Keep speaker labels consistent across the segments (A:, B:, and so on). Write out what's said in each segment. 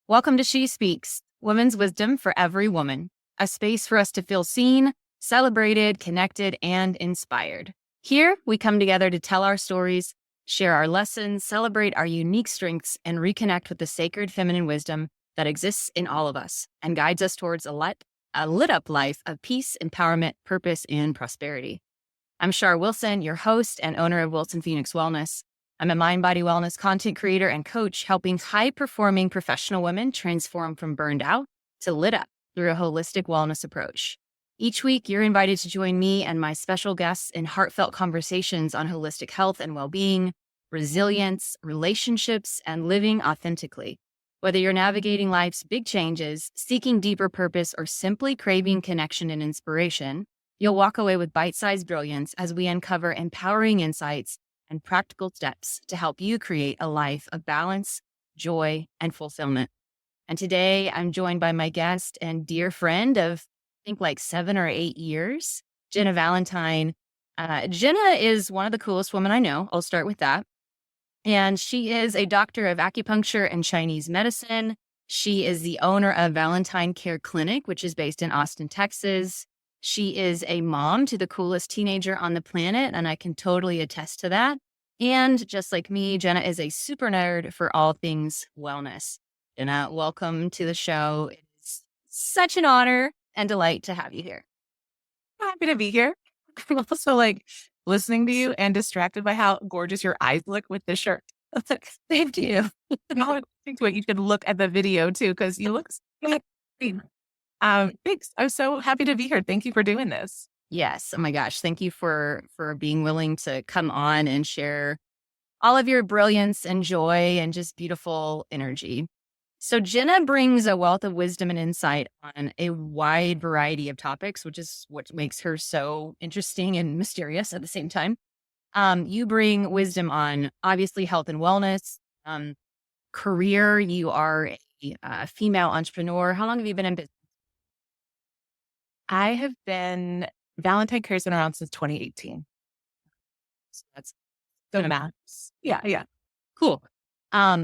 A: Welcome to She Speaks, Women's Wisdom for Every Woman, a space for us to feel seen, celebrated, connected, and inspired. Here, we come together to tell our stories, share our lessons, celebrate our unique strengths, and reconnect with the sacred feminine wisdom that exists in all of us and guides us towards a lit-up life of peace, empowerment, purpose, and prosperity. I'm Shar Wilson, your host and owner of Wilson Phoenix Wellness. I'm a mind-body wellness content creator and coach helping high-performing professional women transform from burned out to lit up through a holistic wellness approach. Each week, you're invited to join me and my special guests in heartfelt conversations on holistic health and well-being, resilience, relationships, and living authentically. Whether you're navigating life's big changes, seeking deeper purpose, or simply craving connection and inspiration, you'll walk away with bite-sized brilliance as we uncover empowering insights and practical steps to help you create a life of balance, joy, and fulfillment. And today I'm joined by my guest and dear friend of, I think, like 7 or 8 years, Jenna Valentine. Jenna is one of the coolest women I know. I'll start with that. And she is a doctor of acupuncture and Chinese medicine. She is the owner of Valentine Care Clinic, which is based in Austin, Texas. She is a mom to the coolest teenager on the planet, and I can totally attest to that. And just like me, Jenna is a super nerd for all things wellness. Jenna, welcome to the show. It's such an honor and delight to have you here.
B: Happy to be here. I'm also listening to you and distracted by how gorgeous your eyes look with this shirt.
A: Thank you.
B: I think you should look at the video too, because you look so great. Thanks. I'm so happy to be here. Thank you for doing this.
A: Yes. Oh my gosh. Thank you for being willing to come on and share all of your brilliance and joy and just beautiful energy. So Jenna brings a wealth of wisdom and insight on a wide variety of topics, which is what makes her so interesting and mysterious at the same time. You bring wisdom on obviously health and wellness, career. You are a female entrepreneur. How long have you been in business?
B: I have been, Valentine Care's been around since 2018.
A: So that's
B: So maths. Yeah.
A: cool.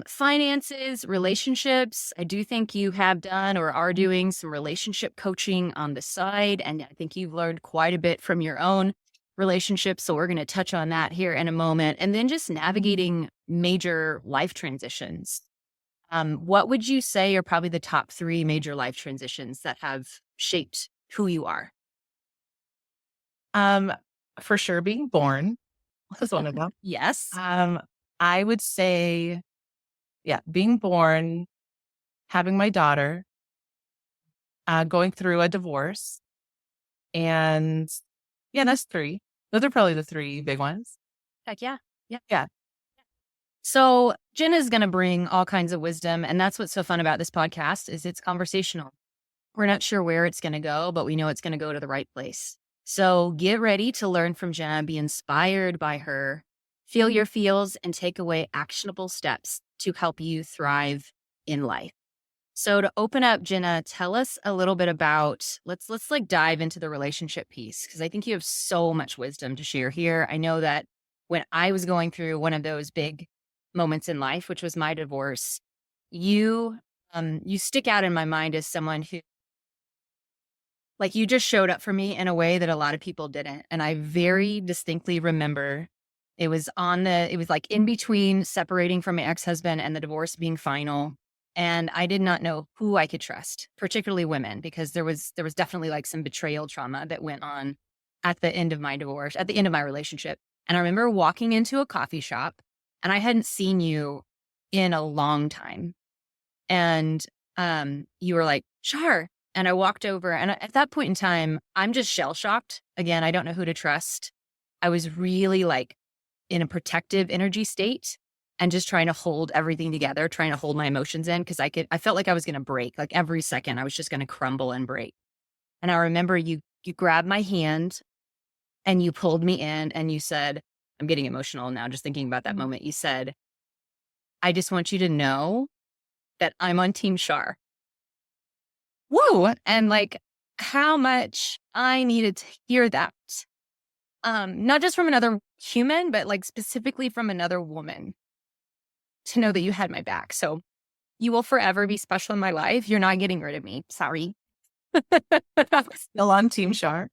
A: Finances, relationships. I do think you have done or are doing some relationship coaching on the side. And I think you've learned quite a bit from your own relationships. So we're going to touch on that here in a moment. And then just navigating major life transitions. What would you say are probably the top 3 major life transitions that have shaped who you are?
B: For sure, being born was one of them.
A: Yes.
B: I would say, being born, having my daughter, going through a divorce, and that's 3. Those are probably the 3 big ones.
A: Heck yeah.
B: Yeah.
A: So Jenna's going to bring all kinds of wisdom. And that's what's so fun about this podcast is it's conversational. We're not sure where it's going to go, but we know it's going to go to the right place. So get ready to learn from Jenna, be inspired by her, feel your feels, and take away actionable steps to help you thrive in life. So to open up, Jenna, tell us a little bit about, let's dive into the relationship piece, because I think you have so much wisdom to share here. I know that when I was going through one of those big moments in life, which was my divorce, you stick out in my mind as someone who, you just showed up for me in a way that a lot of people didn't. And I very distinctly remember it was in between separating from my ex-husband and the divorce being final. And I did not know who I could trust, particularly women, because there was definitely some betrayal trauma that went on at the end of my divorce, at the end of my relationship. And I remember walking into a coffee shop and I hadn't seen you in a long time. And you were like, Char. And I walked over, and at that point in time, I'm just shell-shocked. Again, I don't know who to trust. I was really in a protective energy state and just trying to hold everything together, trying to hold my emotions in, because I felt like I was going to break. Every second, I was just going to crumble and break. And I remember you grabbed my hand and you pulled me in and you said, I'm getting emotional now just thinking about that moment. You said, I just want you to know that I'm on Team Shar. Whoa. And how much I needed to hear that. Not just from another human, but specifically from another woman, to know that you had my back. So You will forever be special in my life. You're not getting rid of me. Sorry.
B: Still on Team Shark.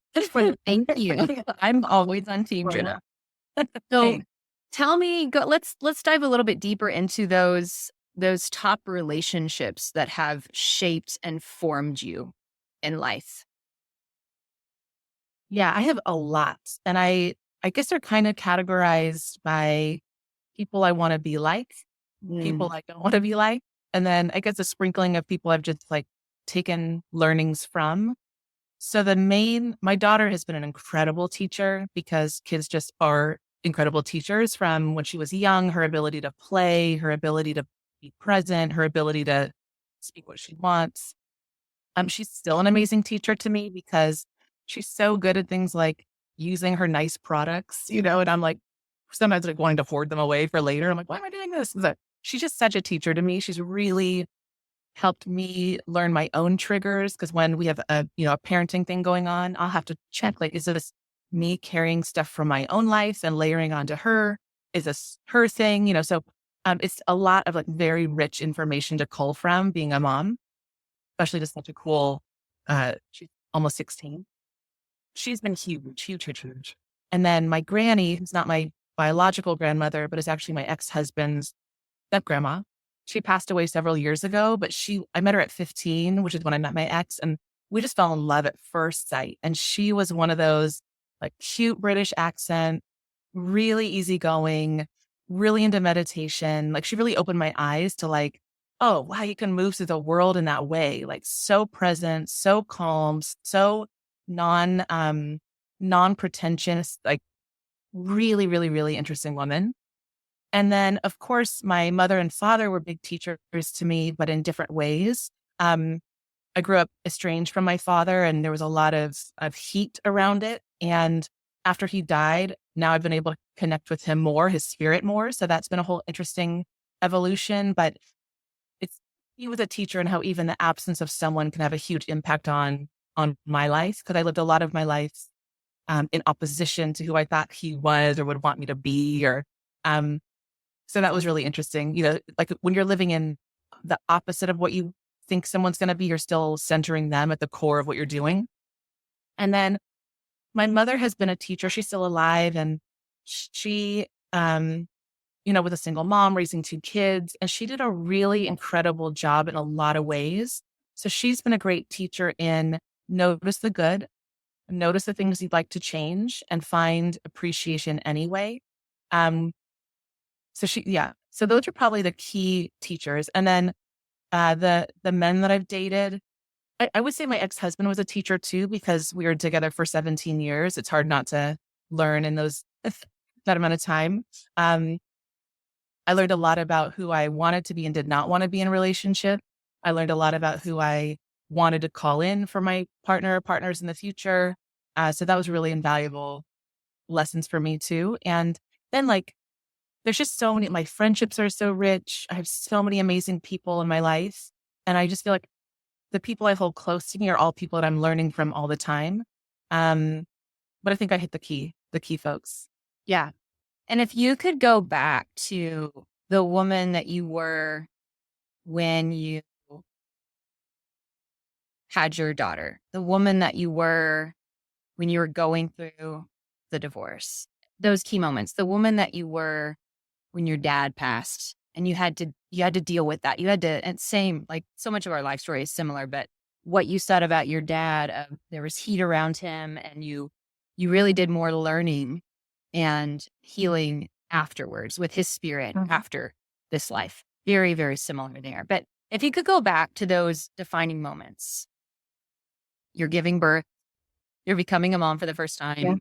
A: Thank you. I'm always on Team Jenna. So
B: Hey.
A: tell me, let's dive a little bit deeper into those top relationships that have shaped and formed you in life.
B: Yeah, I have a lot. And I guess they're kind of categorized by people I want to be like, people
A: Mm.
B: I don't want to be like, and then I guess a sprinkling of people I've just like taken learnings from. So my daughter has been an incredible teacher because kids just are incredible teachers from when she was young, her ability to play, her ability to be present, her ability to speak what she wants. She's still an amazing teacher to me because she's so good at things like using her nice products, and I'm like sometimes like wanting to hoard them away for later. I'm like, why am I doing this? She's just such a teacher to me. She's really helped me learn my own triggers because when we have a parenting thing going on, I'll have to check like, is this me carrying stuff from my own life and layering onto her? Is this her thing? So it's a lot of like very rich information to cull from being a mom, especially to such a cool, she's almost 16. She's been huge, huge, huge, huge. And then my granny, who's not my biological grandmother, but is actually my ex-husband's step grandma. She passed away several years ago, but I met her at 15, which is when I met my ex, and we just fell in love at first sight. And she was one of those like cute British accent, really easygoing, really into meditation. Like she really opened my eyes to like, oh, wow, you can move through the world in that way. Like so present, so calm, so non-pretentious, like really, really, really interesting woman. And then, of course, my mother and father were big teachers to me, but in different ways. Um, I grew up estranged from my father, and there was a lot of heat around it. And after he died, now I've been able to connect with him more, his spirit more. So that's been a whole interesting evolution. But it's he was a teacher, and how even the absence of someone can have a huge impact on my life because I lived a lot of my life in opposition to who I thought he was or would want me to be, or um, so that was really interesting. Like when you're living in the opposite of what you think someone's going to be, you're still centering them at the core of what you're doing. And then my mother has been a teacher. She's still alive. And she, was a single mom raising two kids. And she did a really incredible job in a lot of ways. So she's been a great teacher in notice the good, notice the things you'd like to change, and find appreciation anyway. Um, So those are probably the key teachers. And then the men that I've dated, I would say my ex-husband was a teacher too, because we were together for 17 years. It's hard not to learn in that amount of time. Um, I learned a lot about who I wanted to be and did not want to be in a relationship. I learned a lot about who I wanted to call in for my partners in the future. So that was really invaluable lessons for me too. And then like there's just so many, my friendships are so rich. I have so many amazing people in my life. And I just feel like the people I hold close to me are all people that I'm learning from all the time. Um, but I think I hit the key folks.
A: Yeah. And if you could go back to the woman that you were when you had your daughter, the woman that you were when you were going through the divorce, those key moments, the woman that you were when your dad passed and you had to deal with that. You had to, and same, like so much of our life story is similar, but what you said about your dad, there was heat around him and you really did more learning and healing afterwards with his spirit after this life. Very, very similar there. But if you could go back to those defining moments, you're giving birth, you're becoming a mom for the first time,
B: Yeah.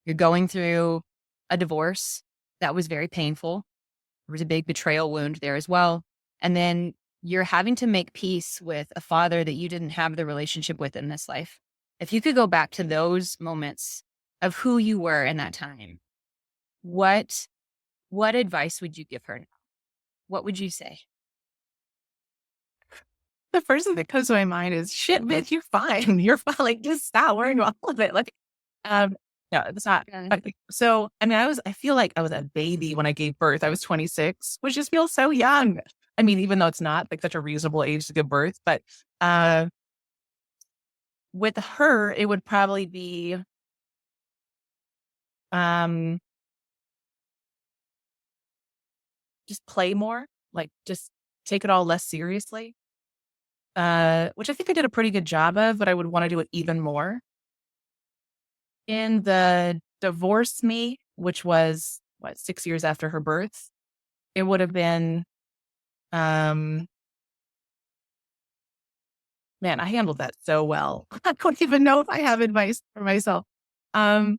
A: you're going through a divorce that was very painful. There was a big betrayal wound there as well. And then you're having to make peace with a father that you didn't have the relationship with in this life. If you could go back to those moments of who you were in that time, what advice would you give her now? What would you say?
B: The first thing that comes to my mind is shit, bitch, you're fine. You're fine. Like, just stop worrying about all of it. Like, um, no, it's not.
A: Yeah.
B: So, I mean, I feel like I was a baby when I gave birth. I was 26, which just feels so young. I mean, even though it's not like such a reasonable age to give birth, but with her, it would probably be um, just play more, like just take it all less seriously, which I think I did a pretty good job of, but I would want to do it even more. In the divorce me, which was what, 6 years after her birth, it would have been, um, man, I handled that so well. I don't even know if I have advice for myself. Um,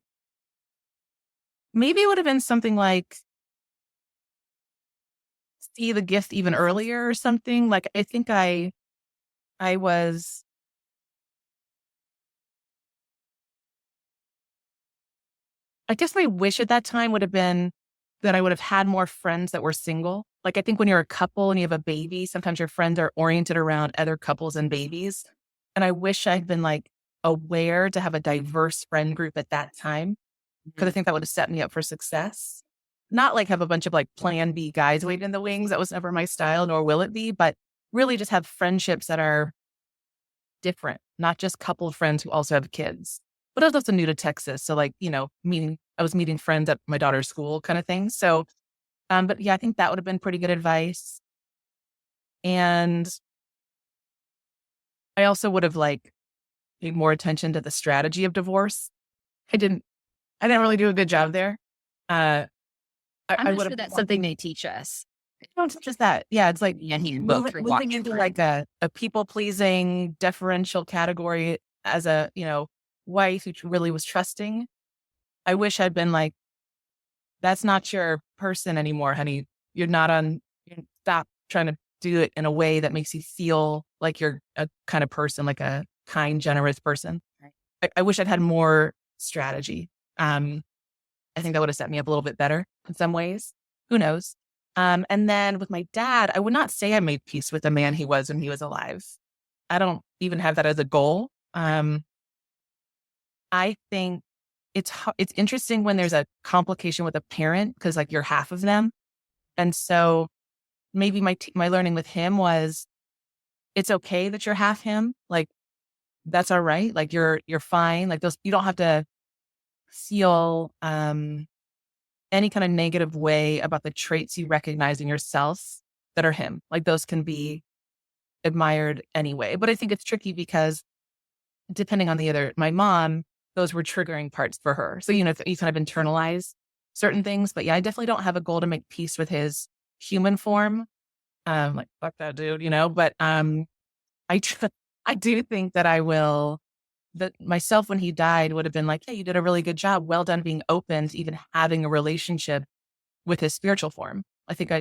B: Maybe it would have been something like see the gift even earlier or something. Like I think I was, I guess my wish at that time would have been that I would have had more friends that were single. Like I think when you're a couple and you have a baby, sometimes your friends are oriented around other couples and babies. And I wish I'd been like aware to have a diverse friend group at that time, because I think that would have set me up for success. Not like have a bunch of like plan B guys waiting in the wings. That was never my style, nor will it be, but really just have friendships that are different, not just couple friends who also have kids. But I was also new to Texas. So like, I was meeting friends at my daughter's school kind of thing. So, but yeah, I think that would have been pretty good advice. And I also would have like paid more attention to the strategy of divorce. I didn't, I didn't really do a good job there. Uh,
A: I'm
B: I
A: not
B: would
A: sure
B: have,
A: that's something they teach us.
B: no, it's just that. Yeah. It's like
A: Yeah, he book
B: moving into like a people pleasing differential category as a, wife who really was trusting. I wish I'd been like, that's not your person anymore, honey. You're not on, stop trying to do it in a way that makes you feel like you're a kind of person, like a kind, generous person.
A: Right.
B: I wish I'd had more strategy. I think that would have set me up a little bit better in some ways. Who knows? And then with my dad, I would not say I made peace with the man he was when he was alive. I don't even have that as a goal. I think it's interesting when there's a complication with a parent because like you're half of them, and so maybe my learning with him was it's okay that you're half him. Like that's all right. Like you're fine. Like those you don't have to feel any kind of negative way about the traits you recognize in yourself that are him. Like those can be admired anyway. But I think it's tricky because depending on my mom, those were triggering parts for her. So, you kind of internalize certain things. But yeah, I definitely don't have a goal to make peace with his human form. Like, fuck that dude, but I, tr- I do think that that myself when he died would have been like, hey, you did a really good job. Well done being open to even having a relationship with his spiritual form. I think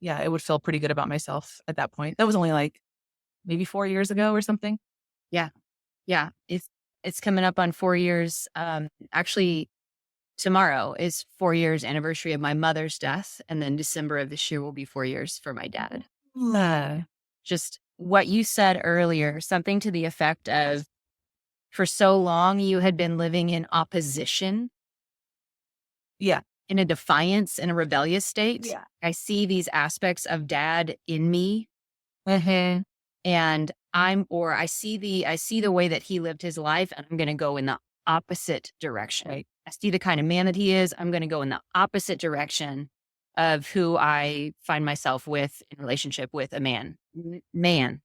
B: yeah, it would feel pretty good about myself at that point. That was only like maybe 4 years ago or something.
A: Yeah. Yeah. It's coming up on 4 years. Actually, tomorrow is 4 years anniversary of my mother's death. And then December of this year will be 4 years for my dad. Just what you said earlier, something to the effect of for so long you had been living in opposition,
B: Yeah.
A: in a defiance, in a rebellious state.
B: Yeah.
A: I see these aspects of dad in me.
B: Mm-hmm.
A: And I see the way that he lived his life, and I'm going to go in the opposite direction.
B: Right.
A: I see the kind of man that he is. I'm going to go in the opposite direction of who I find myself with in relationship with a man. Man,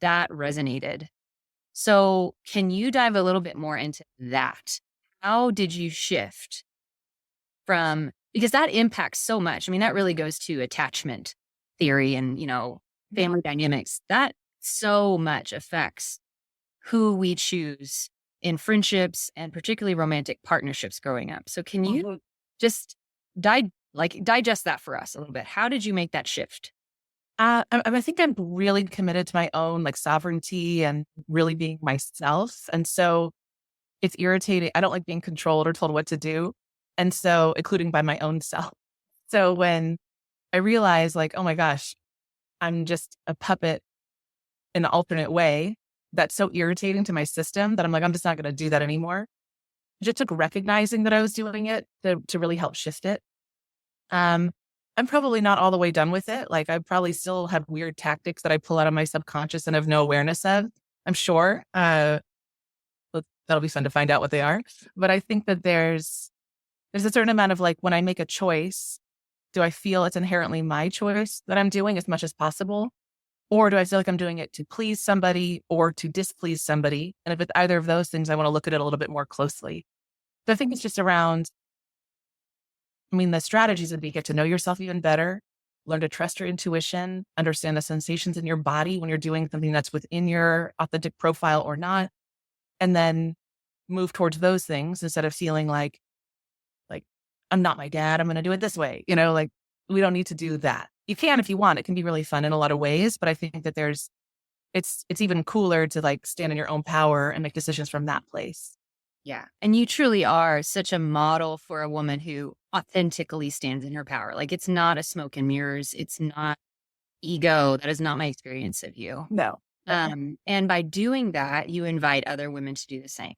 A: that resonated. So can you dive a little bit more into that? How did you shift because that impacts so much. I mean, that really goes to attachment theory and, family dynamics. That so much affects who we choose in friendships and particularly romantic partnerships growing up. So can you just digest that for us a little bit? How did you make that shift?
B: I think I'm really committed to my own like sovereignty and really being myself. And so it's irritating. I don't like being controlled or told what to do. And so, including by my own self. So when I realized like, oh my gosh, I'm just a puppet in an alternate way, that's so irritating to my system that I'm like, I'm just not going to do that anymore. It just took recognizing that I was doing it to really help shift it. I'm probably not all the way done with it. Like I probably still have weird tactics that I pull out of my subconscious and have no awareness of, I'm sure. That'll be fun to find out what they are. But I think that there's a certain amount of like, when I make a choice, do I feel it's inherently my choice that I'm doing as much as possible? Or do I feel like I'm doing it to please somebody or to displease somebody? And if it's either of those things, I want to look at it a little bit more closely. So I think it's just around, I mean, the strategies would be get to know yourself even better, learn to trust your intuition, understand the sensations in your body when you're doing something that's within your authentic profile or not, and then move towards those things instead of feeling like, I'm not my dad, I'm going to do it this way. Like we don't need to do that. You can if you want. It can be really fun in a lot of ways, but I think that it's even cooler to like stand in your own power and make decisions from that place.
A: Yeah. And you truly are such a model for a woman who authentically stands in her power. Like it's not a smoke and mirrors. It's not ego. That is not my experience of you.
B: No.
A: And by doing that, you invite other women to do the same.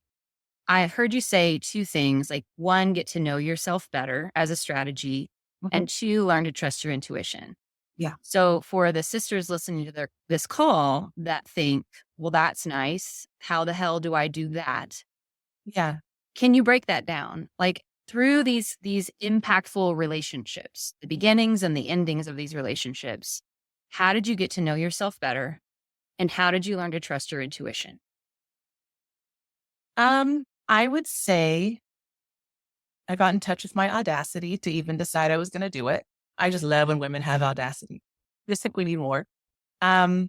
A: I heard you say two things, like one, get to know yourself better as a strategy,
B: Mhm.
A: and two, learn to trust your intuition.
B: Yeah.
A: So for the sisters listening to this call that think, well, that's nice. How the hell do I do that?
B: Yeah.
A: Can you break that down? Like through these impactful relationships, the beginnings and the endings of these relationships, how did you get to know yourself better? And how did you learn to trust your intuition?
B: I would say I got in touch with my audacity to even decide I was going to do it. I just love when women have audacity. Just think we need more. Um,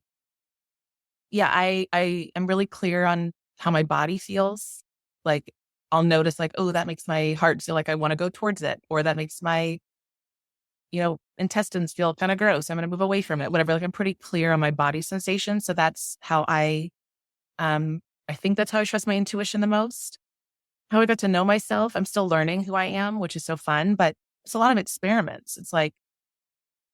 B: yeah, I am really clear on how my body feels. Like I'll notice like, oh, that makes my heart feel like I want to go towards it, or that makes my, intestines feel kind of gross. I'm going to move away from it, whatever. Like I'm pretty clear on my body sensation. So that's how I think that's how I trust my intuition the most. How I got to know myself. I'm still learning who I am, which is so fun, but it's a lot of experiments. It's like,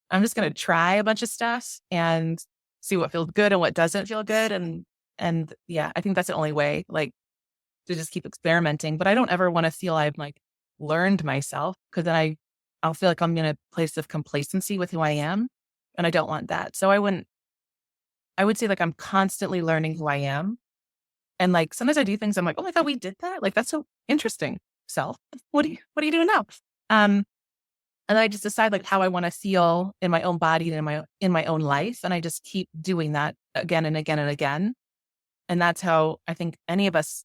B: I'm just going to try a bunch of stuff and see what feels good and what doesn't feel good. And yeah, I think that's the only way, like to just keep experimenting. But I don't ever want to feel I've like learned myself, because then I'll feel like I'm in a place of complacency with who I am. And I don't want that. So I would say like I'm constantly learning who I am. And like sometimes I do things I'm like, oh my God, we did that. Like that's so interesting. Self, what are you doing now? Um, and I just decide like how I want to feel in my own body and in my own life. And I just keep doing that again and again and again. And that's how I think any of us,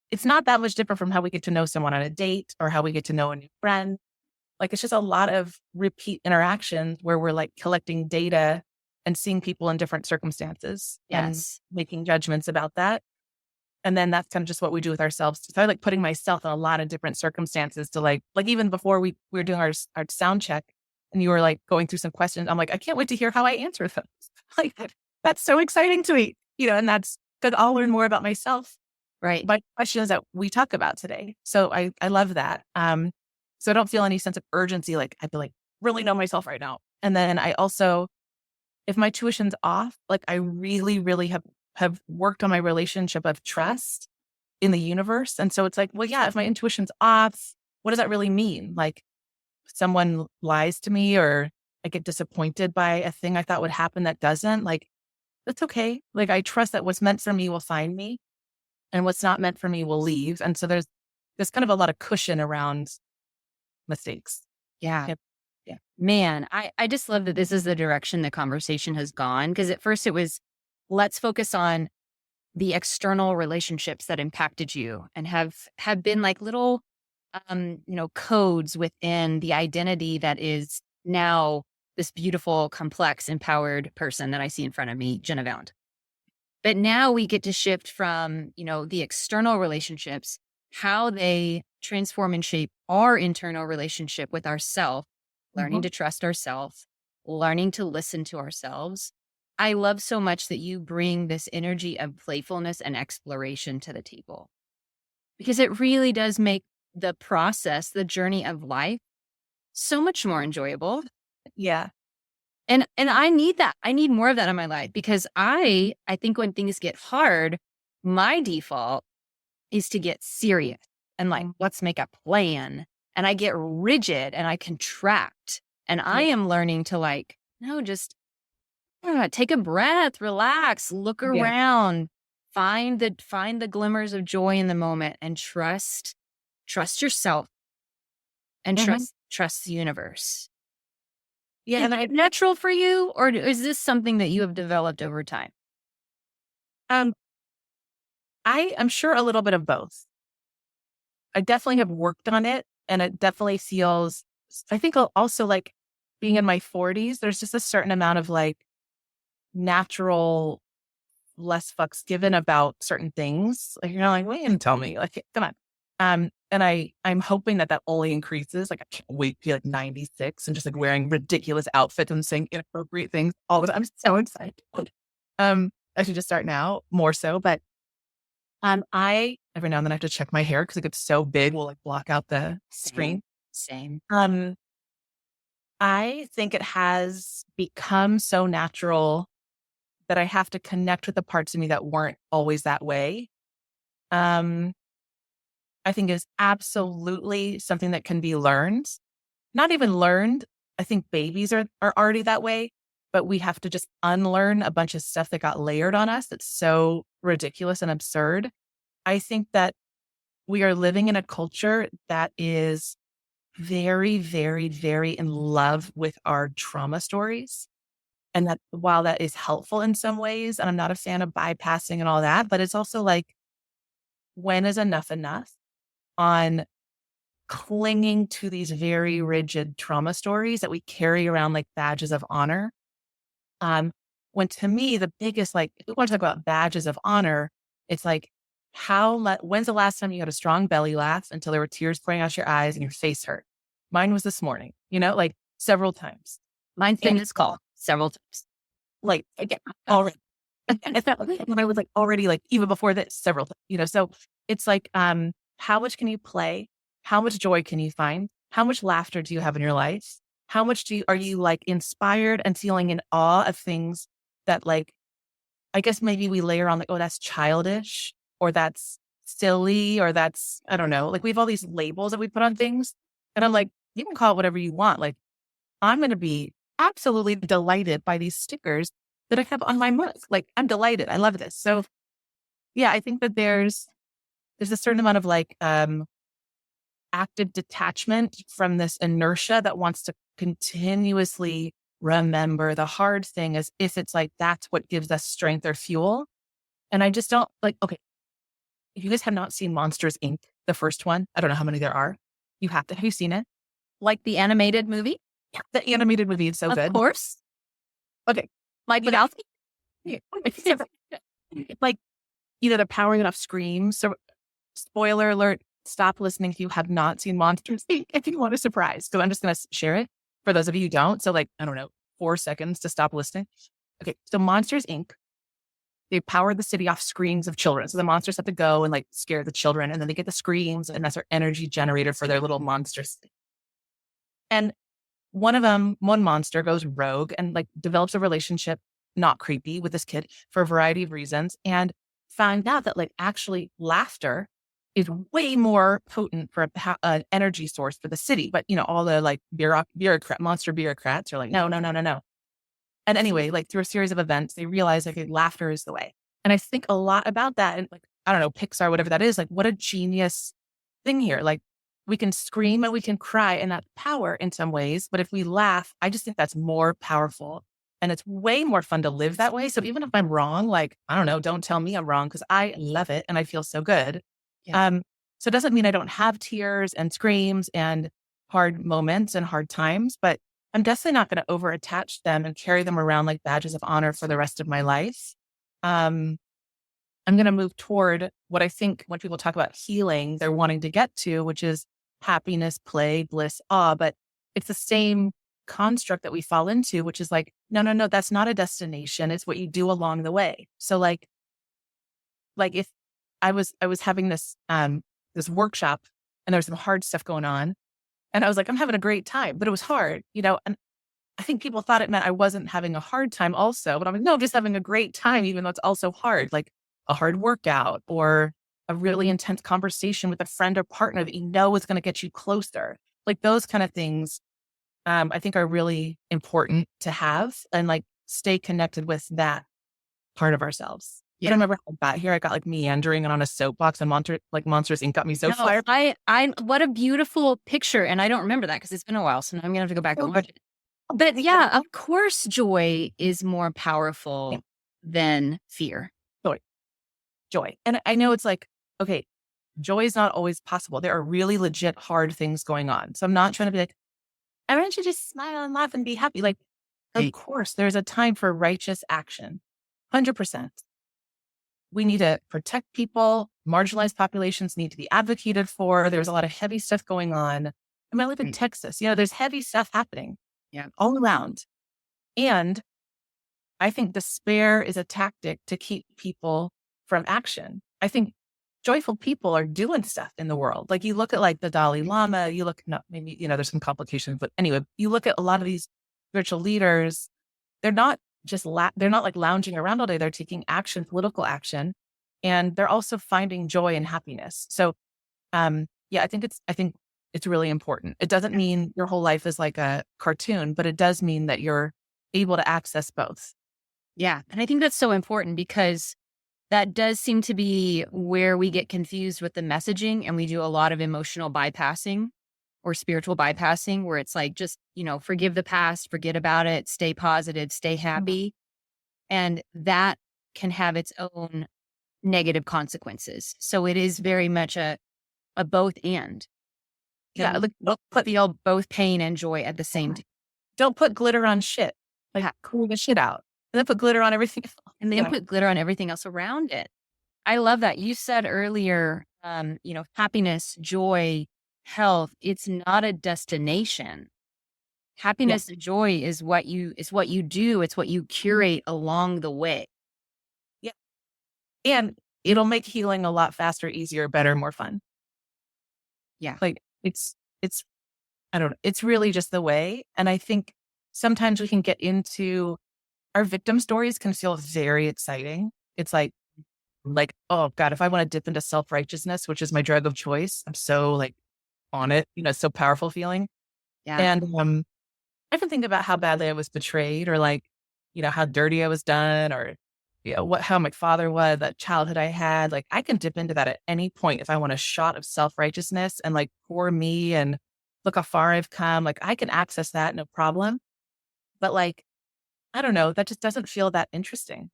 B: it's not that much different from how we get to know someone on a date or how we get to know a new friend. Like it's just a lot of repeat interactions where we're like collecting data and seeing people in different circumstances and
A: Yes.
B: making judgments about that. And then that's kind of just what we do with ourselves. So I like putting myself in a lot of different circumstances to like even before we were doing our sound check and you were like going through some questions. I'm like, I can't wait to hear how I answer those. Like that's so exciting to me, and that's because I'll learn more about myself
A: Right.
B: by questions that we talk about today. So I love that. So I don't feel any sense of urgency. Like I feel like really know myself right now. And then I also, if my tuition's off, like I really, really have worked on my relationship of trust in the universe. And so it's like, well, yeah, if my intuition's off, what does that really mean? Like someone lies to me or I get disappointed by a thing I thought would happen that doesn't, like, that's okay. Like I trust that what's meant for me will find me and what's not meant for me will leave. And so there's kind of a lot of cushion around mistakes.
A: Yeah.
B: Yep. Yeah.
A: Man, I just love that this is the direction the conversation has gone. Because at first it was, let's focus on the external relationships that impacted you and have been like little codes within the identity that is now this beautiful, complex, empowered person that I see in front of me, Jenna Valentine. But now we get to shift from, the external relationships, how they transform and shape our internal relationship with ourself, learning
B: Mhm.
A: to trust ourselves, learning to listen to ourselves. I love so much that you bring this energy of playfulness and exploration to the table, because it really does make the process, the journey of life so much more enjoyable.
B: Yeah.
A: And I need that. I need more of that in my life, because I think when things get hard, my default is to get serious and like, let's make a plan. And I get rigid and I contract. And I am learning to like, no, just take a breath, relax, look
B: Yeah.
A: around, find the glimmers of joy in the moment and trust yourself and
B: Mhm.
A: trust the universe.
B: Yeah.
A: Is
B: And
A: it natural for you, or is this something that you have developed over time?
B: um, I am sure a little bit of both. I definitely have worked on it, and it definitely feels, I think also like being in my 40s, there's just a certain amount of like natural less fucks given about certain things. Like, you're not like, wait and tell me, like, come on. And I'm hoping that only increases. Like, I can't wait to be like 96 and just like wearing ridiculous outfits and saying inappropriate things all the time. I'm so excited. I should just start now more so, but I every now and then I have to check my hair because it gets so big, will like block out the
A: Same.
B: screen.
A: Same.
B: Um, I think it has become so natural that I have to connect with the parts of me that weren't always that way. Um, I think is absolutely something that can be learned. Not even learned. I think babies are already that way, but we have to just unlearn a bunch of stuff that got layered on us that's so ridiculous and absurd. I think that we are living in a culture that is very, very, very in love with our trauma stories. And that while that is helpful in some ways, and I'm not a fan of bypassing and all that, but it's also like, when is enough on clinging to these very rigid trauma stories that we carry around like badges of honor? Um, when to me, the biggest, like, if we want to talk about badges of honor, it's like, when's the last time you had a strong belly laugh until there were tears pouring out your eyes and your face hurt? Mine was this morning, like several times.
A: Mine's been
B: And
A: this call several times.
B: like, again, already, I felt like when I was like already like, even before this, several times, so it's like, how much can you play? How much joy can you find? How much laughter do you have in your life? How much are you like inspired and feeling in awe of things that like, I guess maybe we layer on like, oh, that's childish or that's silly or that's, I don't know. Like, we have all these labels that we put on things. And I'm like, you can call it whatever you want. Like, I'm going to be absolutely delighted by these stickers that I have on my mug. Like, I'm delighted. I love this. So yeah, I think that there's a certain amount of like, active detachment from this inertia that wants to continuously remember the hard thing as if it's like that's what gives us strength or fuel. And I just don't like, okay, if you guys have not seen Monsters Inc., the first one, I don't know how many there are. You have to. Have you seen it?
A: Like the animated movie?
B: Yeah, the animated movie is so
A: Of
B: good.
A: course.
B: Okay.
A: Like
B: But like, the powering enough screams. So, spoiler alert, stop listening if you have not seen Monsters Inc. if you want a surprise, because I'm just going to share it for those of you who don't. So, like, I don't know, 4 seconds to stop listening. Okay. So, Monsters Inc., they power the city off screams of children. So the monsters have to go and like scare the children, and then they get the screams, and that's their energy generator for their little monsters. And one monster goes rogue and like develops a relationship, not creepy, with this kid for a variety of reasons, and find out that like actually laughter is way more potent for an energy source for the city. But all the like monster bureaucrats are like, no, no, no, no, no. And anyway, like through a series of events, they realize like laughter is the way. And I think a lot about that. And like, I don't know, Pixar, whatever that is, like what a genius thing here. Like, we can scream and we can cry and that's power in some ways. But if we laugh, I just think that's more powerful. And it's way more fun to live that way. So even if I'm wrong, like, I don't know, don't tell me I'm wrong because I love it and I feel so good.
A: Yeah.
B: So it doesn't mean I don't have tears and screams and hard moments and hard times, but I'm definitely not going to over attach them and carry them around like badges of honor for the rest of my life. Um, I'm going to move toward what I think when people talk about healing, they're wanting to get to, which is happiness, play, bliss, awe. But it's the same construct that we fall into, which is like, no, no, no, that's not a destination. It's what you do along the way. So like if I was having this workshop and there's some hard stuff going on, and I was like, I'm having a great time, but it was hard, and I think people thought it meant I wasn't having a hard time also, but I'm like, no, I'm just having a great time, even though it's also hard, like a hard workout or a really intense conversation with a friend or partner that you know is going to get you closer. Like those kind of things I think are really important to have and like stay connected with that part of ourselves. I don't
A: Yeah.
B: remember how I got here. I got like meandering and on a soapbox and Monsters Inc. got me so
A: No,
B: fired.
A: what a beautiful picture. And I don't remember that because it's been a while. So now I'm going to have to go back
B: So
A: and watch
B: good.
A: it. But yeah, of course, joy is more powerful than fear.
B: Joy, joy. And I know it's like, okay, joy is not always possible. There are really legit hard things going on. So I'm not trying to be like, everyone should just smile and laugh and be happy. Like, of course, there's a time for righteous action. 100%. We need to protect people. Marginalized populations need to be advocated for. There's a lot of heavy stuff going on. I mean, I live in Texas. There's heavy stuff happening all around. And I think despair is a tactic to keep people from action. I think joyful people are doing stuff in the world. Like you look at like the Dalai Lama, you look, no, maybe, there's some complications, but anyway, you look at a lot of these spiritual leaders, they're not just, they're not like lounging around all day. They're taking action, political action, and they're also finding joy and happiness. So, I think it's really important. It doesn't mean your whole life is like a cartoon, but it does mean that you're able to access both.
A: Yeah. And I think that's so important because that does seem to be where we get confused with the messaging and we do a lot of emotional bypassing or spiritual bypassing where it's like, just, forgive the past, forget about it, stay positive, stay happy. And that can have its own negative consequences. So it is very much a both and.
B: Yeah, like don't
A: Feel both pain and joy at the same time.
B: don't put glitter on shit. Like cool the shit out. And then put glitter on everything else.
A: And then put glitter on everything else around it. I love that. You said earlier, happiness, joy, health, it's not a destination. Happiness and joy is what you do. It's what you curate along the way.
B: Yeah. And it'll make healing a lot faster, easier, better, more fun.
A: Yeah.
B: Like it's I don't know. It's really just the way. And I think sometimes we can get into our victim stories can feel very exciting. It's like, oh God, if I want to dip into self-righteousness, which is my drug of choice, I'm so like on it, so powerful feeling.
A: Yeah.
B: And I can think about how badly I was betrayed or like, how dirty I was done or, how my father was, that childhood I had. Like I can dip into that at any point if I want a shot of self-righteousness and like poor me and look how far I've come. Like I can access that, no problem. But like, I don't know, that just doesn't feel that interesting.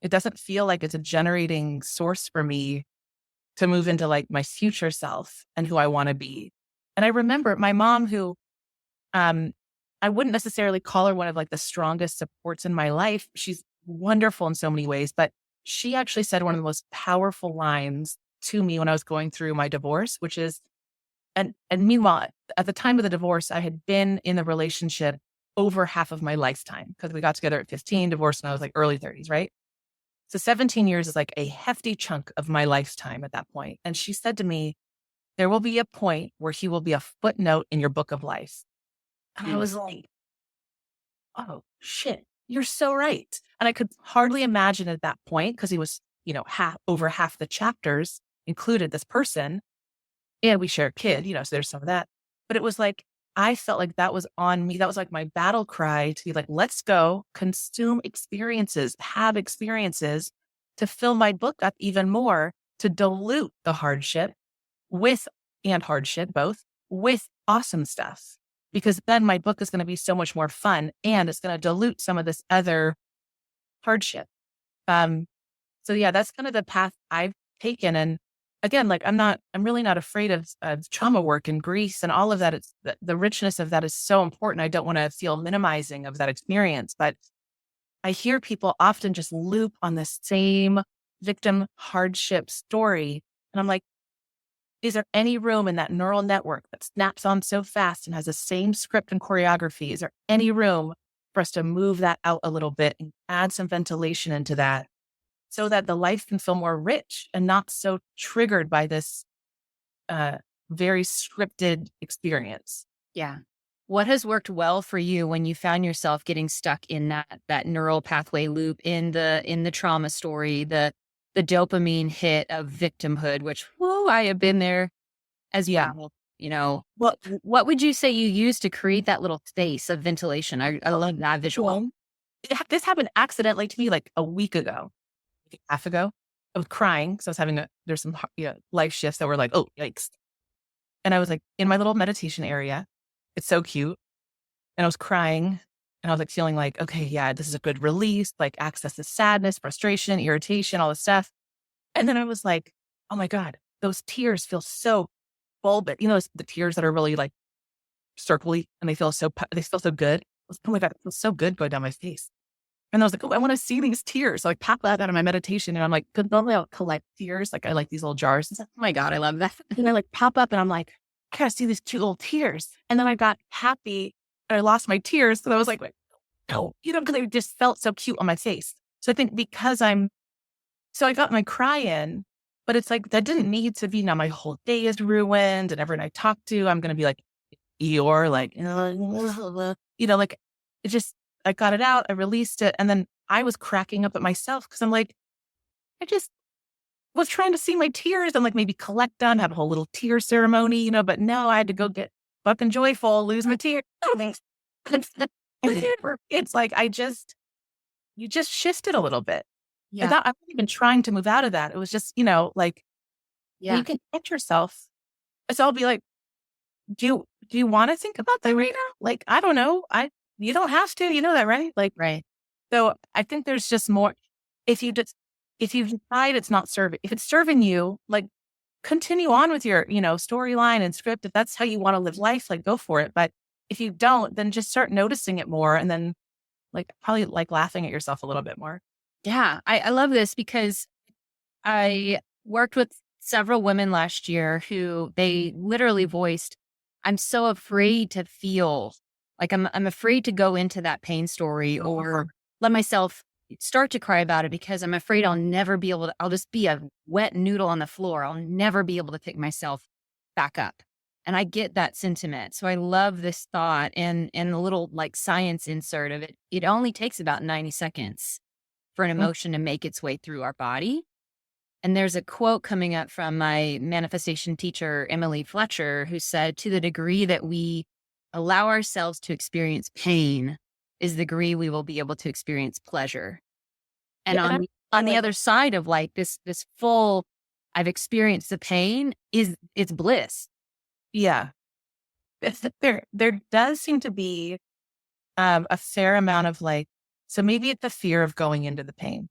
B: It doesn't feel like it's a generating source for me to move into like my future self and who I want to be. And I remember my mom who, I wouldn't necessarily call her one of like the strongest supports in my life. She's wonderful in so many ways, but she actually said one of the most powerful lines to me when I was going through my divorce, which is, and meanwhile, at the time of the divorce, I had been in the relationship over half of my lifetime because we got together at 15, divorced when I was like early 30s, right? So 17 years is like a hefty chunk of my lifetime at that point. And she said to me, there will be a point where he will be a footnote in your book of life. And I was like, oh shit, you're so right. And I could hardly imagine at that point, because he was, over half the chapters included this person. And we share a kid, so there's some of that. But it was like, I felt like that was on me. That was like my battle cry to be like, let's go consume experiences, have experiences to fill my book up even more, to dilute the hardship hardship, both with awesome stuff. Because then my book is going to be so much more fun and it's going to dilute some of this other hardship. So yeah, that's kind of the path I've taken. And again, like I'm really not afraid of trauma work and grief and all of that. It's the richness of that is so important. I don't want to feel minimizing of that experience, but I hear people often just loop on the same victim hardship story. And I'm like, is there any room in that neural network that snaps on so fast and has the same script and choreography? Is there any room for us to move that out a little bit and add some ventilation into that so that the life can feel more rich and not so triggered by this very scripted experience?
A: Yeah. What has worked well for you when you found yourself getting stuck in that neural pathway loop in the trauma story, the dopamine hit of victimhood, which I have been there as well.
B: Well,
A: What would you say you use to create that little space of ventilation? I love that visual.
B: well, this happened accidentally to me like a week ago, like a half ago. I was crying because I was having there's some life shifts that were like, oh, yikes. And I was like in my little meditation area. It's so cute. And I was crying and I was like feeling like, okay, yeah, this is a good release, like access to sadness, frustration, irritation, all this stuff. And then I was like, oh my God, those tears feel so bulbous. The tears that are really like circly and they feel so good. I was, oh my God, it feels so good going down my face. And I was like, oh, I want to see these tears. So I pop that out of my meditation and I'm like, because normally I'll collect tears. Like I like these little jars. And
A: Oh my God, I love that.
B: then I like pop up and I'm like, I gotta see these cute little tears. And then I got happy and I lost my tears. So I was like, no, because they just felt so cute on my face. So I think so I got my cry in, but it's like, that didn't need to be. Now my whole day is ruined and everyone I talk to, I'm going to be like, Eeyore, like, like it just, I got it out, I released it. And then I was cracking up at myself because I'm like, I just was trying to see my tears and like maybe collect them, have a whole little tear ceremony, but no, I had to go get fucking joyful, lose my tears. It's like, you just shifted a little bit.
A: Yeah.
B: I wasn't even trying to move out of that. It was just, like, you can catch yourself. So I'll be like, do you want to think about that right now? Like, I don't know. You don't have to, you know that, right? Like,
A: Right.
B: so I think there's just more, if you decide it's not serving, if it's serving you, like continue on with your, storyline and script. If that's how you want to live life, like go for it. But if you don't, then just start noticing it more. And then like, probably like laughing at yourself a little bit more.
A: Yeah. I love this because I worked with several women last year who they literally voiced, I'm so afraid to feel like I'm afraid to go into that pain story or let myself start to cry about it because I'm afraid I'll never be able to, I'll just be a wet noodle on the floor. I'll never be able to pick myself back up. And I get that sentiment. So I love this thought and the little like science insert of it. It only takes about 90 seconds for an emotion to make its way through our body. And there's a quote coming up from my manifestation teacher, Emily Fletcher, who said, to the degree that we allow ourselves to experience pain is the degree we will be able to experience pleasure. And
B: Yeah, and
A: on the other side of like this full, I've experienced the pain it's bliss.
B: Yeah. There does seem to be a fair amount of like, so maybe it's the fear of going into the pain,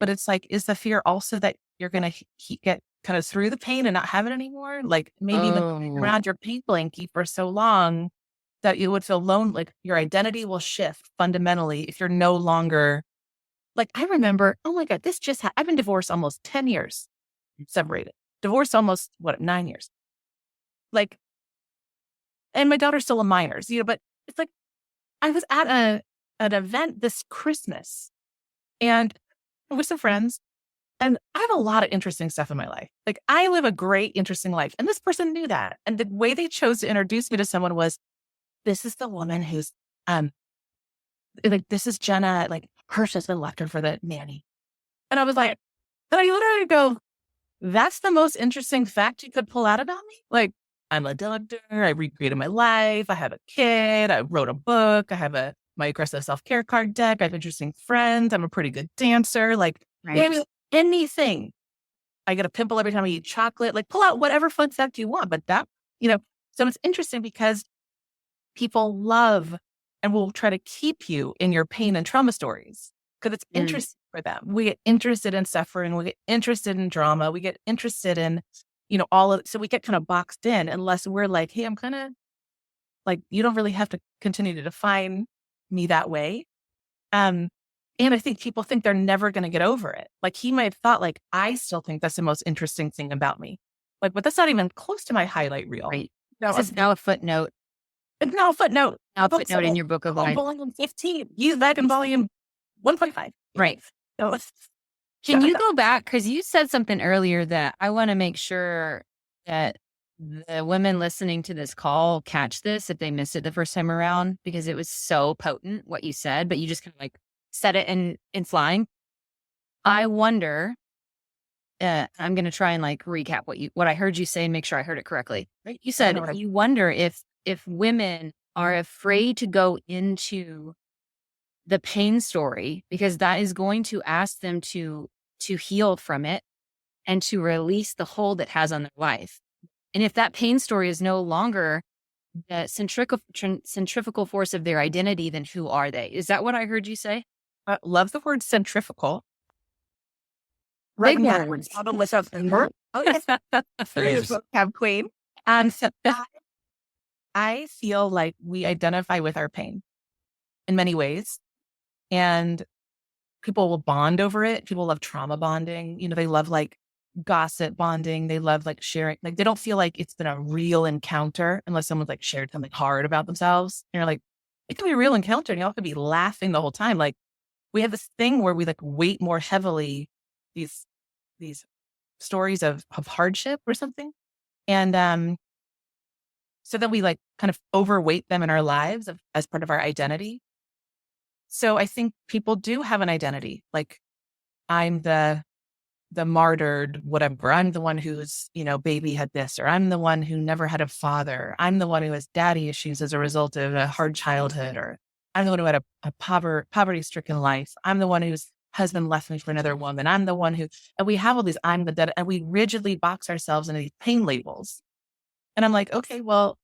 B: but it's like, is the fear also that you're going to get kind of through the pain and not have it anymore? Like maybe around your pain blankie for so long that you would feel lonely, like your identity will shift fundamentally if you're no longer, like, I remember, oh my God, this just I've been divorced almost 10 years, separated, divorced almost 9 years. Like, and my daughter's still a minor, but it's like, I was at an event this Christmas and with some friends, and I have a lot of interesting stuff in my life. Like, I live a great, interesting life. And this person knew that. And the way they chose to introduce me to someone was, this is the woman who's, like, this is Jenna, like, her husband left her for the nanny. And I was like, and I literally go, that's the most interesting fact you could pull out about me? Like, I'm a doctor. I recreated my life. I have a kid. I wrote a book. I have my aggressive self-care card deck. I have interesting friends. I'm a pretty good dancer. Like,
A: Right.
B: anything. I get a pimple every time I eat chocolate. Like, pull out whatever fun fact you want. But that, so it's interesting because people love and will try to keep you in your pain and trauma stories because it's interesting for them. We get interested in suffering. We get interested in drama. We get interested in, so we get kind of boxed in unless we're like, hey, I'm kind of like, you don't really have to continue to define me that way. And I think people think they're never going to get over it. Like, he might have thought, like, I still think that's the most interesting thing about me. Like, but that's not even close to my highlight reel.
A: Right.
B: No,
A: This is now a footnote.
B: it's now a footnote.
A: Now a footnote in your book of life.
B: Volume 15. Use that in volume 1.5.
A: Right.
B: So,
A: Can you go back? Because you said something earlier that I want to make sure that the women listening to this call catch this if they missed it the first time around, because it was so potent what you said, but you just kind of like said it in flying. I wonder I'm going to try and like recap what I heard you say and make sure I heard it correctly.
B: Right?
A: You
B: I don't know
A: said
B: what
A: you wonder if women are afraid to go into the pain story because that is going to ask them to heal from it and to release the hold it has on their life. And if that pain story is no longer the centrifugal force of their identity, then who are they? Is that what I heard you say?
B: love the word centrifugal.
A: Big
B: Right
A: words.
B: Oh, yes. Vocab queen. So I feel like we identify with our pain in many ways. And people will bond over it. People love trauma bonding. They love like gossip bonding. They love like sharing. Like they don't feel like it's been a real encounter unless someone's like shared something hard about themselves. And you're like, it can be a real encounter and y'all could be laughing the whole time. Like we have this thing where we like weight more heavily these stories of hardship or something. And so then we like kind of overweight them in our lives as part of our identity. So I think people do have an identity. Like I'm the martyred, whatever. I'm the one whose, baby had this, or I'm the one who never had a father. I'm the one who has daddy issues as a result of a hard childhood, or I'm the one who had a poverty-stricken life. I'm the one whose husband left me for another woman. I'm the one who, and we have all these I'm the dead, and we rigidly box ourselves into these pain labels. And I'm like, okay, well,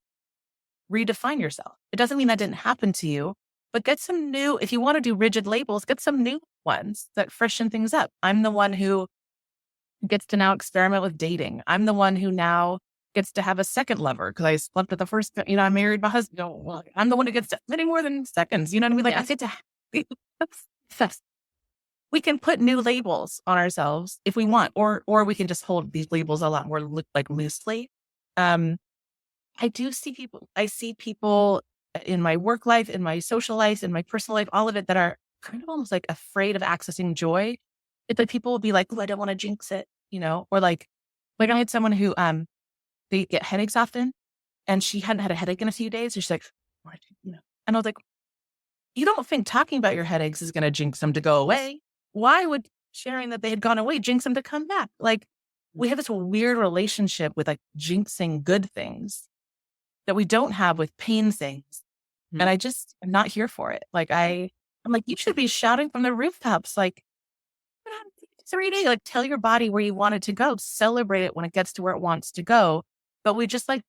B: redefine yourself. It doesn't mean that didn't happen to you, but get some new, if you want to do rigid labels, get some new ones that freshen things up. I'm the one who gets to now experiment with dating. I'm the one who now gets to have a second lover because I slept with the first, I married my husband. Well, I'm the one who gets to many more than seconds. You know what I mean? Like I get to, we can put new labels on ourselves if we want, or we can just hold these labels a lot more like loosely. I see people in my work life, in my social life, in my personal life, all of it that are kind of almost like afraid of accessing joy. It's like people will be like, oh, I don't want to jinx it, or like I had someone who, they get headaches often and she hadn't had a headache in a few days. And she's like, what? And I was like, you don't think talking about your headaches is going to jinx them to go away? Why would sharing that they had gone away jinx them to come back? Like we have this weird relationship with like jinxing good things that we don't have with pain things. And I just am not here for it. Like I'm like, you should be shouting from the rooftops. Like 3 days, like tell your body where you want it to go, celebrate it when it gets to where it wants to go. But we just like,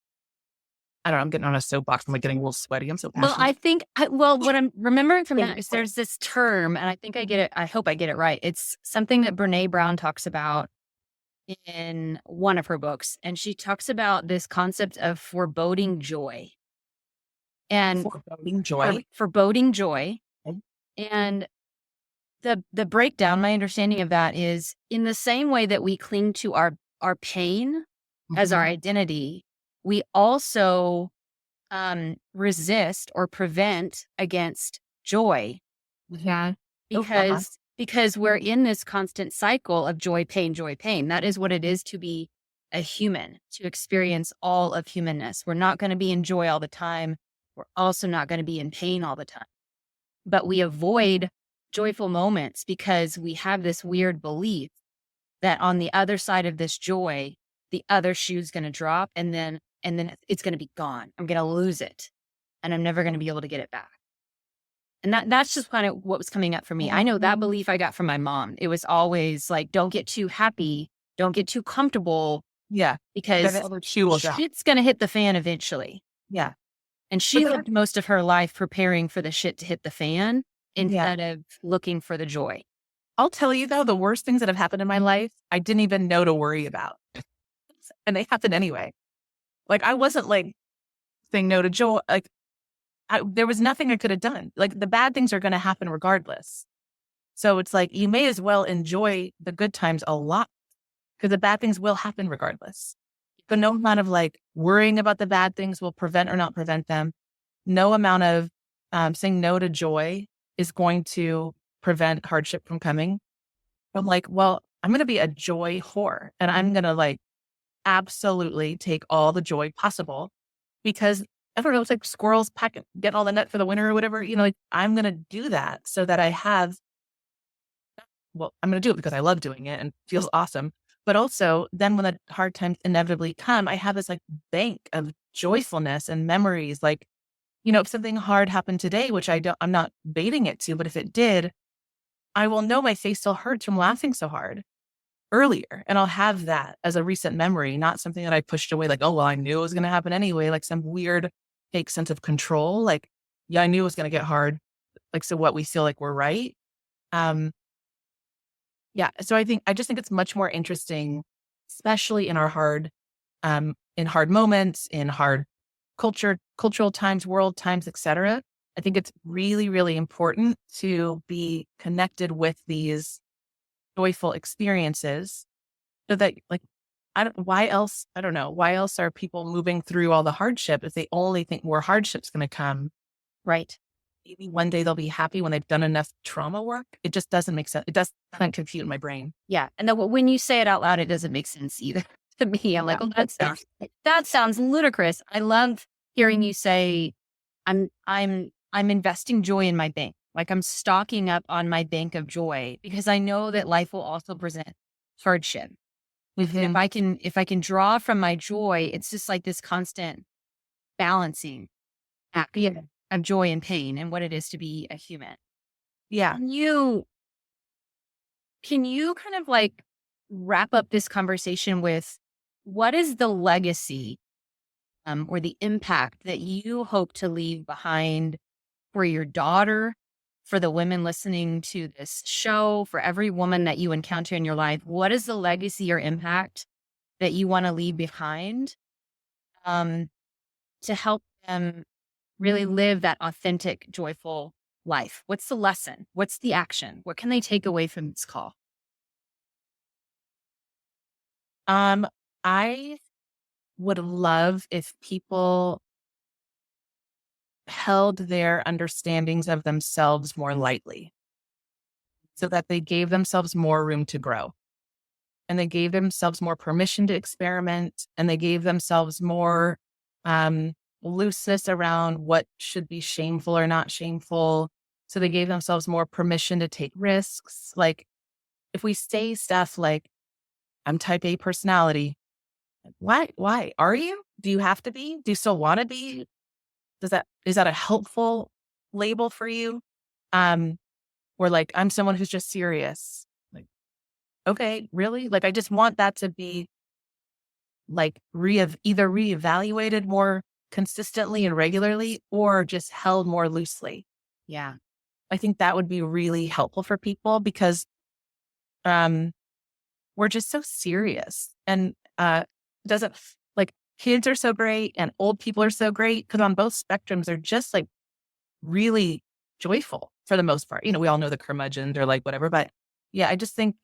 B: I don't know, I'm getting on a soapbox. I'm like getting a little sweaty. I'm so passionate.
A: Well, I think, what I'm remembering from that is there's this term, and I think I get it. I hope I get it right. It's something that Brene Brown talks about in one of her books. And she talks about this concept of foreboding joy. And
B: Foreboding joy.
A: Foreboding joy. And the breakdown, my understanding of that is in the same way that we cling to our pain as our identity, we also resist or prevent against joy.
B: Yeah.
A: Because we're in this constant cycle of joy, pain, joy, pain. That is what it is to be a human, to experience all of humanness. We're not going to be in joy all the time. We're also not going to be in pain all the time. But we avoid joyful moments because we have this weird belief that on the other side of this joy, the other shoe's going to drop and then it's going to be gone. I'm going to lose it and I'm never going to be able to get it back. And that's just kind of what was coming up for me. I know that belief I got from my mom. It was always like, don't get too happy. Don't get too comfortable.
B: Yeah.
A: Because shit's going to hit the fan eventually.
B: Yeah.
A: And she lived most of her life preparing for the shit to hit the fan instead of looking for the joy.
B: I'll tell you though, the worst things that have happened in my life, I didn't even know to worry about. And they happened anyway. Like I wasn't like saying no to joy. Like there was nothing I could have done. Like the bad things are going to happen regardless. So it's like, you may as well enjoy the good times a lot because the bad things will happen regardless. But no amount of like worrying about the bad things will prevent or not prevent them. No amount of saying no to joy is going to prevent hardship from coming. I'm like, well, I'm going to be a joy whore and I'm going to like absolutely take all the joy possible because I don't know, it's like squirrels get all the nut for the winter or whatever, like I'm going to do that so that I'm going to do it because I love doing it and it feels awesome. But also then when the hard times inevitably come, I have this like bank of joyfulness and memories. Like, if something hard happened today, which I'm not baiting it to, but if it did, I will know my face still hurts from laughing so hard earlier. And I'll have that as a recent memory, not something that I pushed away like, oh, well, I knew it was going to happen anyway, like some weird fake sense of control. Like, yeah, I knew it was going to get hard. Like, so what, we feel like we're right. Um, yeah. So I just think it's much more interesting, especially in our in hard moments, in hard cultural times, world times, etc. I think it's really, really important to be connected with these joyful experiences so that like, I don't know, why else are people moving through all the hardship if they only think more hardship's going to come?
A: Right.
B: Maybe one day they'll be happy when they've done enough trauma work. It just doesn't make sense. It doesn't compute in my brain.
A: Yeah. And then when you say it out loud, it doesn't make sense either to me. I'm like, oh, that sounds ludicrous. I love hearing you say, I'm investing joy in my bank. Like I'm stocking up on my bank of joy because I know that life will also present hardship.
B: Mm-hmm.
A: If I can draw from my joy, it's just like this constant balancing act of joy and pain and what it is to be a human.
B: Yeah.
A: Can you kind of like wrap up this conversation with what is the legacy or the impact that you hope to leave behind for your daughter, for the women listening to this show, for every woman that you encounter in your life? What is the legacy or impact that you want to leave behind um, to help them really live that authentic, joyful life? What's the lesson? What's the action? What can they take away from this call?
B: I would love if people held their understandings of themselves more lightly so that they gave themselves more room to grow and they gave themselves more permission to experiment and they gave themselves more looseness around what should be shameful or not shameful. So they gave themselves more permission to take risks. Like if we say stuff like, I'm type A personality, why? Why are you? Do you have to be? Do you still want to be? Is that a helpful label for you? Or like, I'm someone who's just serious. Like, okay, really? Like, I just want that to be like either reevaluated more consistently and regularly or just held more loosely.
A: Yeah.
B: I think that would be really helpful for people because um we're just so serious and doesn't like kids are so great and old people are so great because on both spectrums they're just like really joyful for the most part. We all know the curmudgeons or like whatever, but yeah, I just think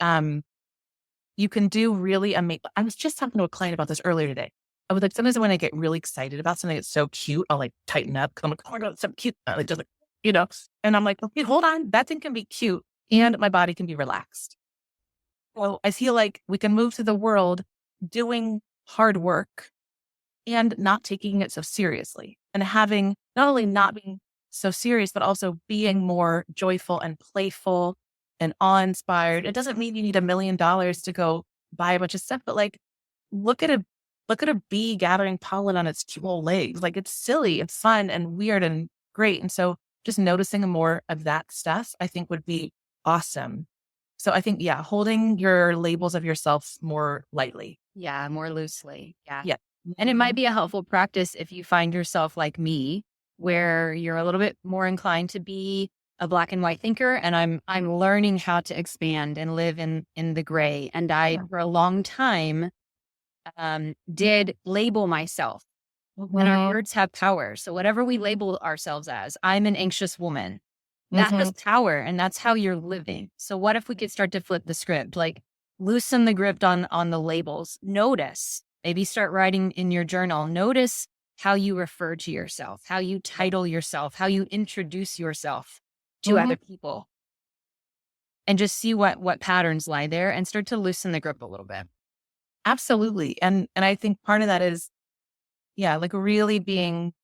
B: you can do really amazing. I was just talking to a client about this earlier today. I was like, sometimes when I get really excited about something that's so cute, I'll like tighten up because I'm like, oh my God, it's so cute. Like, just like, and I'm like, okay, hold on. That thing can be cute and my body can be relaxed. Well, I feel like we can move through the world doing hard work and not taking it so seriously and having not only not being so serious, but also being more joyful and playful and awe-inspired. It doesn't mean you need $1 million to go buy a bunch of stuff, but like, look at a bee gathering pollen on its two little legs. Like it's silly, it's fun and weird and great. And so just noticing more of that stuff, I think would be awesome. So I think, yeah, holding your labels of yourself more lightly.
A: Yeah. More loosely. Yeah.
B: Yeah.
A: And it might be a helpful practice if you find yourself like me, where you're a little bit more inclined to be a black and white thinker. And I'm learning how to expand and live in the gray. And I, for a long time, did label myself. And our words have power. So whatever we label ourselves as, I'm an anxious woman. That has power and that's how you're living. So what if we could start to flip the script, like loosen the grip on the labels, notice, maybe start writing in your journal, notice how you refer to yourself, how you title yourself, how you introduce yourself to other people and just see what patterns lie there and start to loosen the grip a little bit.
B: Absolutely. And I think part of that is, yeah, like really being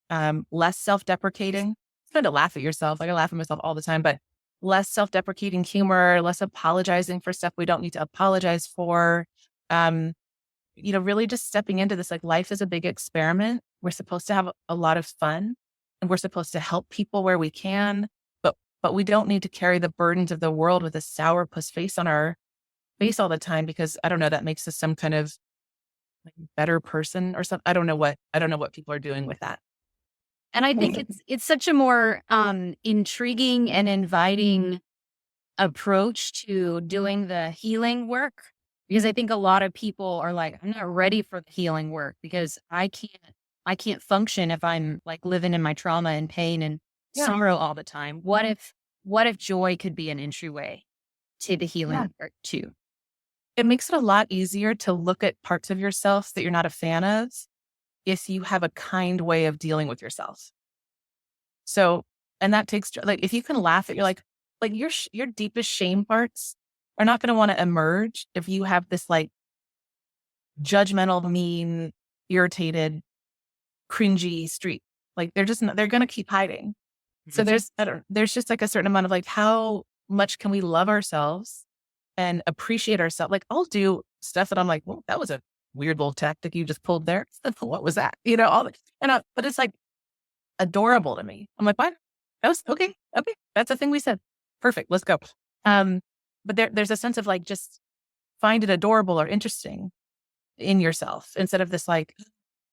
B: less self-deprecating. It's fun to laugh at yourself. Like I laugh at myself all the time, but less self-deprecating humor, less apologizing for stuff we don't need to apologize for. Really just stepping into this, like, life is a big experiment. We're supposed to have a lot of fun, and we're supposed to help people where we can, but we don't need to carry the burdens of the world with a sourpuss face on our face all the time, because I don't know, that makes us some kind of like better person or something. I don't know what people are doing with that.
A: And I think it's such a more intriguing and inviting approach to doing the healing work, because I think a lot of people are like, I'm not ready for the healing work because I can't function if I'm like living in my trauma and pain and
B: Yeah.
A: sorrow all the time. What if joy could be an entryway to the healing
B: Yeah.
A: work too?
B: It makes it a lot easier to look at parts of yourself that you're not a fan of if you have a kind way of dealing with yourself. So, and that takes, like, if you can laugh at your deepest shame parts are not going to want to emerge if you have this like judgmental, mean, irritated, cringy streak. Like, they're going to keep hiding. So there's just like a certain amount of like, how much can we love ourselves and appreciate ourselves? Like, I'll do stuff that I'm like, well, that was a weird little tactic you just pulled there. What was that? But it's like adorable to me. I'm like, what? That was okay. Okay. That's a thing we said. Perfect. Let's go. But there's a sense of like, just find it adorable or interesting in yourself instead of this, like,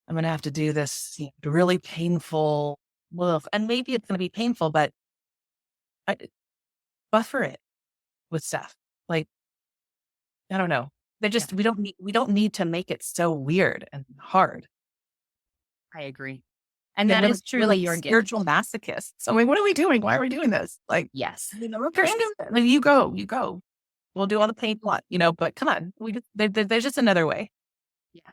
B: I'm going to have to do this really painful, and maybe it's going to be painful, but I buffer it with stuff. Like, I don't know. We don't need to make it so weird and hard.
A: I agree. And that is
B: We're
A: truly
B: like
A: your gift.
B: spiritual masochists. So, I mean, what are we doing? Why are we doing this? Like,
A: Yes.
B: like, you go. We'll do all the pain plot, but come on. There's just another way.
A: Yeah.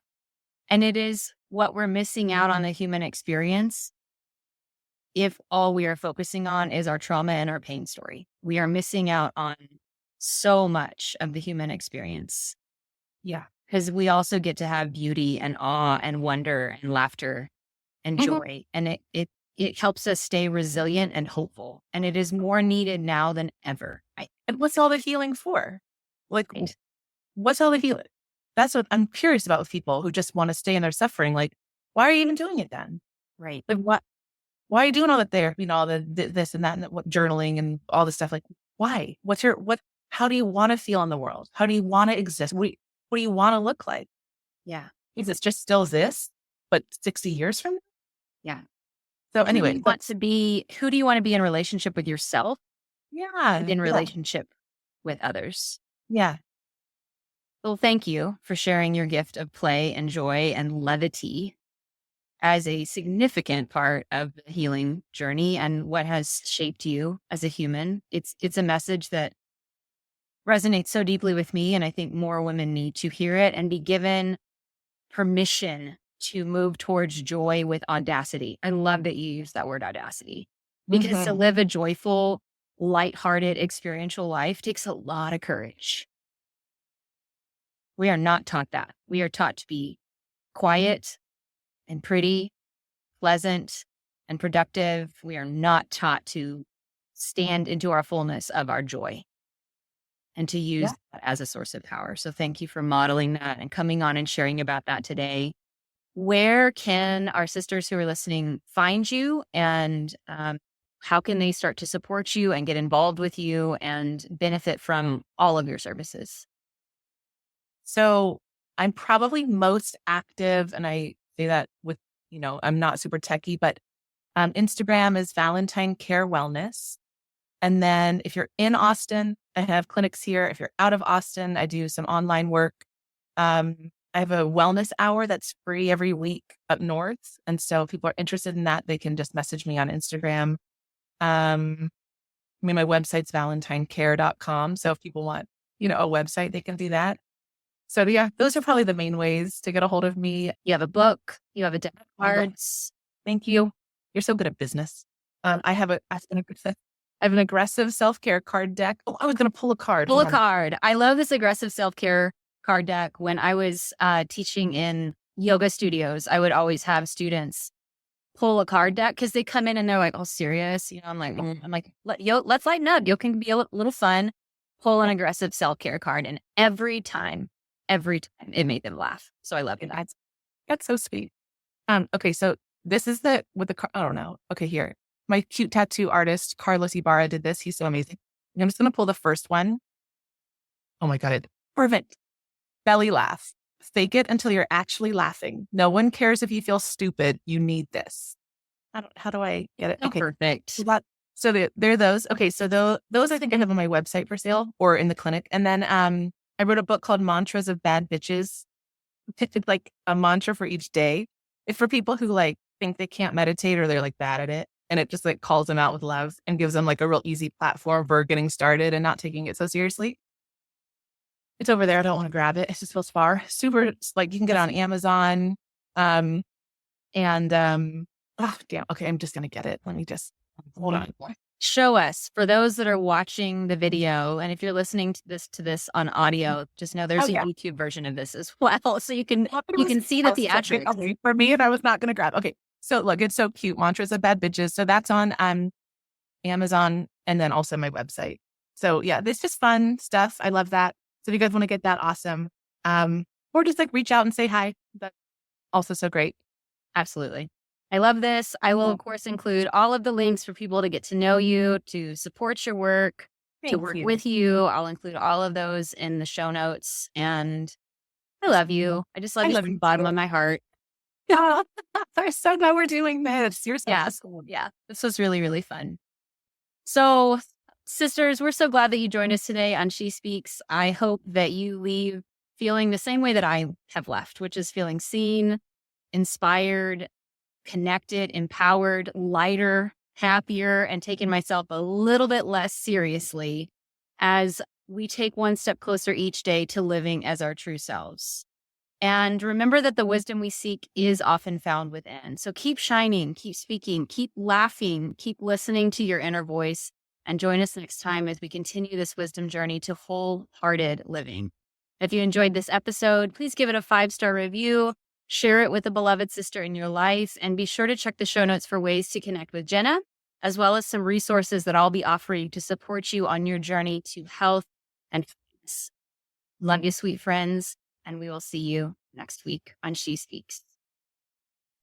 A: And it is what we're missing out on the human experience if all we are focusing on is our trauma and our pain story. We are missing out on so much of the human experience.
B: Yeah.
A: Because we also get to have beauty and awe and wonder and laughter and joy. And it helps us stay resilient and hopeful. And it is more needed now than ever.
B: And what's all the healing for? Like,
A: Right.
B: what's all the healing? That's what I'm curious about with people who just want to stay in their suffering. Like, why are you even doing it then?
A: Right.
B: Like, why are you doing all that there? All the this and that and what journaling and all this stuff. Like, why? How do you want to feel in the world? How do you want to exist? What do you want to look like?
A: Yeah.
B: Is it just still this, but 60 years from now?
A: Yeah.
B: So
A: Who
B: anyway,
A: do you want to be in relationship with yourself
B: yeah.
A: and in relationship with others?
B: Yeah.
A: Well, thank you for sharing your gift of play and joy and levity as a significant part of the healing journey and what has shaped you as a human. It's a message that resonates so deeply with me, and I think more women need to hear it and be given permission to move towards joy with audacity. I love that you use that word audacity, because to live a joyful, lighthearted, experiential life takes a lot of courage. We are not taught that. We are taught to be quiet and pretty, pleasant and productive. We are not taught to stand into our fullness of our joy and to use that as a source of power. So thank you for modeling that and coming on and sharing about that today. Where can our sisters who are listening find you, and how can they start to support you and get involved with you and benefit from all of your services?
B: So I'm probably most active, and I say that with, I'm not super techie, but Instagram is Valentine Care Wellness. And then if you're in Austin, I have clinics here. If you're out of Austin, I do some online work. I have a wellness hour that's free every week up north. And so if people are interested in that, they can just message me on Instagram. My website's valentinecare.com. So if people want, a website, they can do that. So yeah, those are probably the main ways to get a hold of me.
A: You have a book, you have a deck of cards.
B: Thank you. You're so good at business. I have an aggressive self-care card deck. Oh, I was going to pull a card.
A: Pull a card. I love this aggressive self-care card deck. When I was teaching in yoga studios, I would always have students pull a card deck because they come in and they're like, "Oh, serious?" You know, I'm like, let's lighten up. You can be a little fun. Pull an aggressive self-care card, and every time, it made them laugh. So I love it.
B: That's so sweet. Okay, so this is I don't know. Okay, here. My cute tattoo artist, Carlos Ibarra, did this. He's so amazing. I'm just gonna pull the first one. Oh my God, perfect. Belly laugh. Fake it until you're actually laughing. No one cares if you feel stupid. You need this. How do I get it?
A: Oh,
B: Okay.
A: perfect.
B: So they're those. Okay, so those I think I have on my website for sale or in the clinic. And then I wrote a book called Mantras of Bad Bitches. It's like a mantra for each day. It's for people who like think they can't meditate or they're like bad at it. And it just like calls them out with love and gives them like a real easy platform for getting started and not taking it so seriously. It's over there. I don't want to grab it. It just feels far. Super, like you can get it on Amazon. Oh damn. Okay, I'm just gonna get it. Let me just hold on.
A: Show us for those that are watching the video, and if you're listening to this on audio, just know there's a YouTube version of this as well, so you can see the theatrics.
B: Okay, for me, if I was not gonna grab. Okay, so look, it's so cute. Mantras of Bad Bitches. So that's on Amazon and then also my website. So yeah, this is fun stuff. I love that. So if you guys want to get that, awesome. Or just like reach out and say hi. That's also so great.
A: Absolutely. I love this. I will, of course, include all of the links for people to get to know you, to support your work, to work with you. I'll include all of those in the show notes. And I love you. I just love you from the bottom of my heart.
B: Yeah. I'm so glad we're doing this. You're so cool.
A: Yeah. This was really, really fun. So, sisters, we're so glad that you joined us today on She Speaks. I hope that you leave feeling the same way that I have left, which is feeling seen, inspired, connected, empowered, lighter, happier, and taking myself a little bit less seriously as we take one step closer each day to living as our true selves. And remember that the wisdom we seek is often found within. So keep shining, keep speaking, keep laughing, keep listening to your inner voice, and join us next time as we continue this wisdom journey to wholehearted living. If you enjoyed this episode, please give it a 5-star review, share it with a beloved sister in your life, and be sure to check the show notes for ways to connect with Jenna, as well as some resources that I'll be offering to support you on your journey to health and fitness. Love you, sweet friends, and we will see you next week on She Speaks.